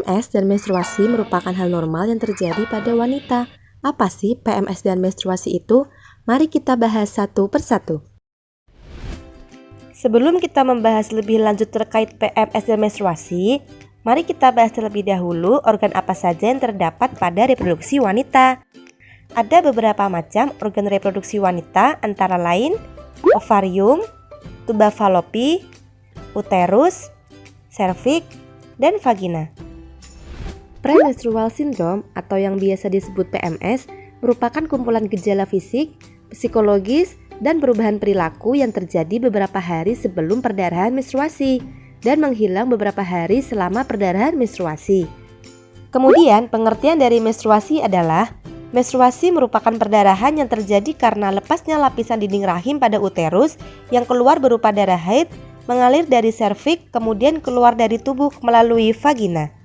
PMS dan menstruasi merupakan hal normal yang terjadi pada wanita. Apa sih PMS dan menstruasi itu? Mari kita bahas satu persatu. Sebelum kita membahas lebih lanjut terkait PMS dan menstruasi, mari kita bahas terlebih dahulu organ apa saja yang terdapat pada reproduksi wanita. Ada beberapa macam organ reproduksi wanita, antara lain ovarium, tuba falopi, uterus, serviks, dan vagina. Premenstrual syndrome atau yang biasa disebut PMS merupakan kumpulan gejala fisik, psikologis, dan perubahan perilaku yang terjadi beberapa hari sebelum perdarahan menstruasi dan menghilang beberapa hari selama perdarahan menstruasi. Kemudian, pengertian dari menstruasi adalah menstruasi merupakan perdarahan yang terjadi karena lepasnya lapisan dinding rahim pada uterus yang keluar berupa darah haid, mengalir dari serviks, kemudian keluar dari tubuh melalui vagina.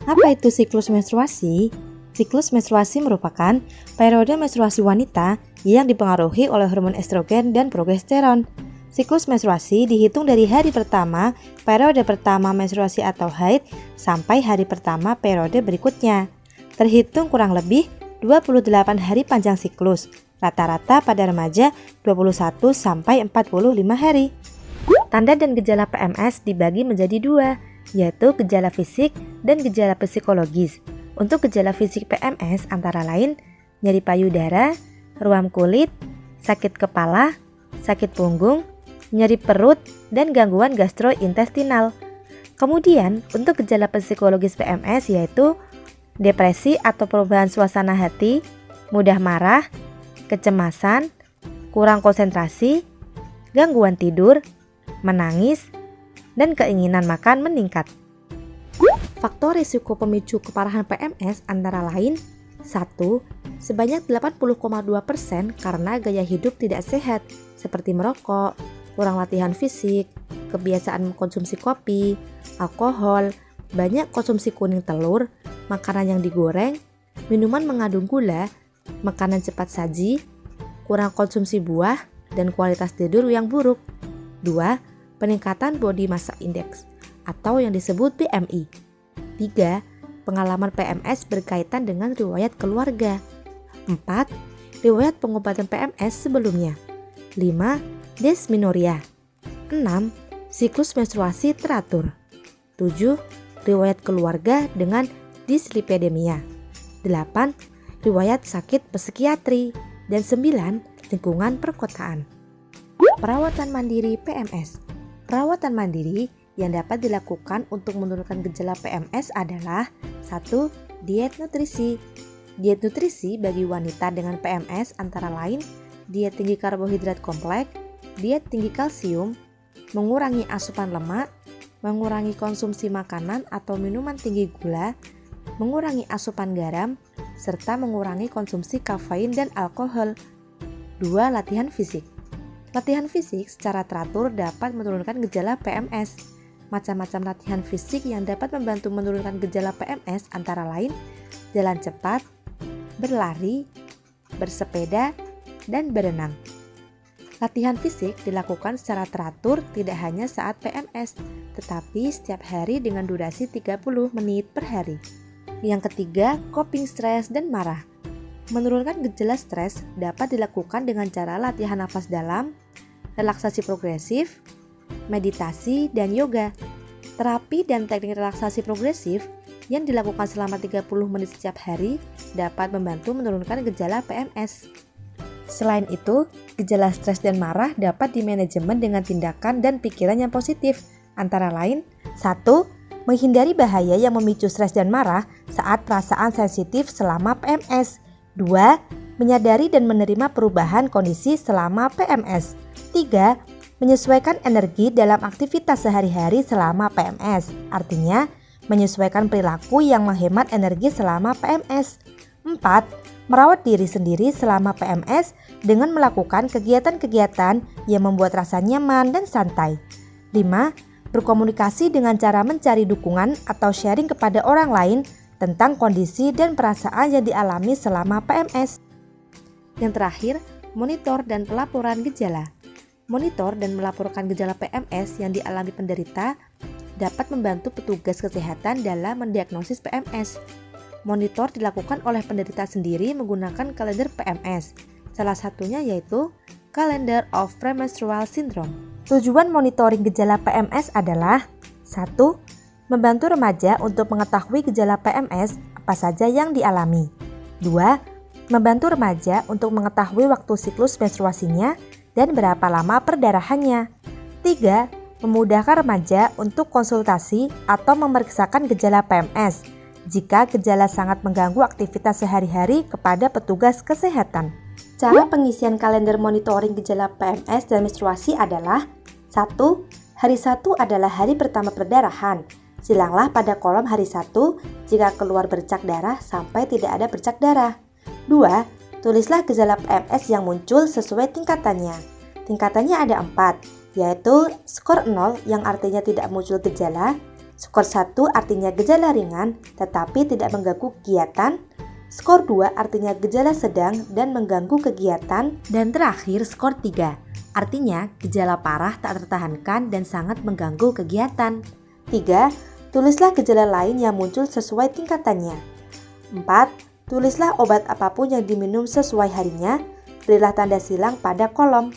Apa itu siklus menstruasi? Siklus menstruasi merupakan periode menstruasi wanita yang dipengaruhi oleh hormon estrogen dan progesteron. Siklus menstruasi dihitung dari hari pertama, periode pertama menstruasi atau haid, sampai hari pertama periode berikutnya. Terhitung kurang lebih 28 hari panjang siklus, rata-rata pada remaja 21 sampai 45 hari. Tanda dan gejala PMS dibagi menjadi dua, yaitu gejala fisik dan gejala psikologis. Untuk gejala fisik PMS antara lain nyeri payudara, ruam kulit, sakit kepala, sakit punggung, nyeri perut, dan gangguan gastrointestinal. Kemudian untuk gejala psikologis PMS yaitu depresi atau perubahan suasana hati, mudah marah, kecemasan, kurang konsentrasi, gangguan tidur, menangis, dan keinginan makan meningkat. Faktor risiko pemicu keparahan PMS antara lain 1. Sebanyak 80,2% karena gaya hidup tidak sehat seperti merokok, kurang latihan fisik, kebiasaan mengkonsumsi kopi, alkohol, banyak konsumsi kuning telur, makanan yang digoreng, minuman mengandung gula, makanan cepat saji, kurang konsumsi buah, dan kualitas tidur yang buruk. 2. Peningkatan body mass index atau yang disebut BMI. 3. Pengalaman PMS berkaitan dengan riwayat keluarga. 4. Riwayat pengobatan PMS sebelumnya. 5. Dysmenorrhea. 6. Siklus menstruasi teratur. 7. Riwayat keluarga dengan dislipidemia. 8. Riwayat sakit psikiatri. Dan 9. Lingkungan perkotaan. Perawatan mandiri PMS. Perawatan mandiri yang dapat dilakukan untuk menurunkan gejala PMS adalah 1. Diet nutrisi. Diet nutrisi bagi wanita dengan PMS antara lain diet tinggi karbohidrat kompleks, diet tinggi kalsium, mengurangi asupan lemak, mengurangi konsumsi makanan atau minuman tinggi gula, mengurangi asupan garam, serta mengurangi konsumsi kafein dan alkohol. 2. Latihan fisik. Latihan fisik secara teratur dapat menurunkan gejala PMS. Macam-macam latihan fisik yang dapat membantu menurunkan gejala PMS antara lain jalan cepat, berlari, bersepeda, dan berenang. Latihan fisik dilakukan secara teratur tidak hanya saat PMS, tetapi setiap hari dengan durasi 30 menit per hari. Yang ketiga, coping stres dan marah. Menurunkan gejala stres dapat dilakukan dengan cara latihan nafas dalam, relaksasi progresif, meditasi, dan yoga. Terapi dan teknik relaksasi progresif yang dilakukan selama 30 menit setiap hari dapat membantu menurunkan gejala PMS. Selain itu, gejala stres dan marah dapat dimanajemen dengan tindakan dan pikiran yang positif, antara lain 1. Menghindari bahaya yang memicu stres dan marah saat perasaan sensitif selama PMS. 2. Menyadari dan menerima perubahan kondisi selama PMS. 3. Menyesuaikan energi dalam aktivitas sehari-hari selama PMS. Artinya, menyesuaikan perilaku yang menghemat energi selama PMS. 4. Merawat diri sendiri selama PMS dengan melakukan kegiatan-kegiatan yang membuat rasa nyaman dan santai. 5. Berkomunikasi dengan cara mencari dukungan atau sharing kepada orang lain tentang kondisi dan perasaan yang dialami selama PMS. Yang terakhir, monitor dan pelaporan gejala. Monitor dan melaporkan gejala PMS yang dialami penderita dapat membantu petugas kesehatan dalam mendiagnosis PMS. Monitor dilakukan oleh penderita sendiri menggunakan kalender PMS. Salah satunya yaitu Calendar of Premenstrual Syndrome. Tujuan monitoring gejala PMS adalah 1. Membantu remaja untuk mengetahui gejala PMS apa saja yang dialami. 2. Membantu remaja untuk mengetahui waktu siklus menstruasinya dan berapa lama perdarahannya. 3. Memudahkan remaja untuk konsultasi atau memeriksakan gejala PMS jika gejala sangat mengganggu aktivitas sehari-hari kepada petugas kesehatan. Cara pengisian kalender monitoring gejala PMS dan menstruasi adalah 1. Hari 1 adalah hari pertama perdarahan. Silanglah pada kolom hari 1 jika keluar bercak darah sampai tidak ada bercak darah. 2. Tulislah gejala PMS yang muncul sesuai tingkatannya. Tingkatannya ada 4, yaitu skor 0 yang artinya tidak muncul gejala, skor 1 artinya gejala ringan tetapi tidak mengganggu kegiatan, skor 2 artinya gejala sedang dan mengganggu kegiatan, dan terakhir skor 3 artinya gejala parah tak tertahankan dan sangat mengganggu kegiatan. 3. Tulislah gejala lain yang muncul sesuai tingkatannya. 4. Tulislah obat apapun yang diminum sesuai harinya, berilah tanda silang pada kolom.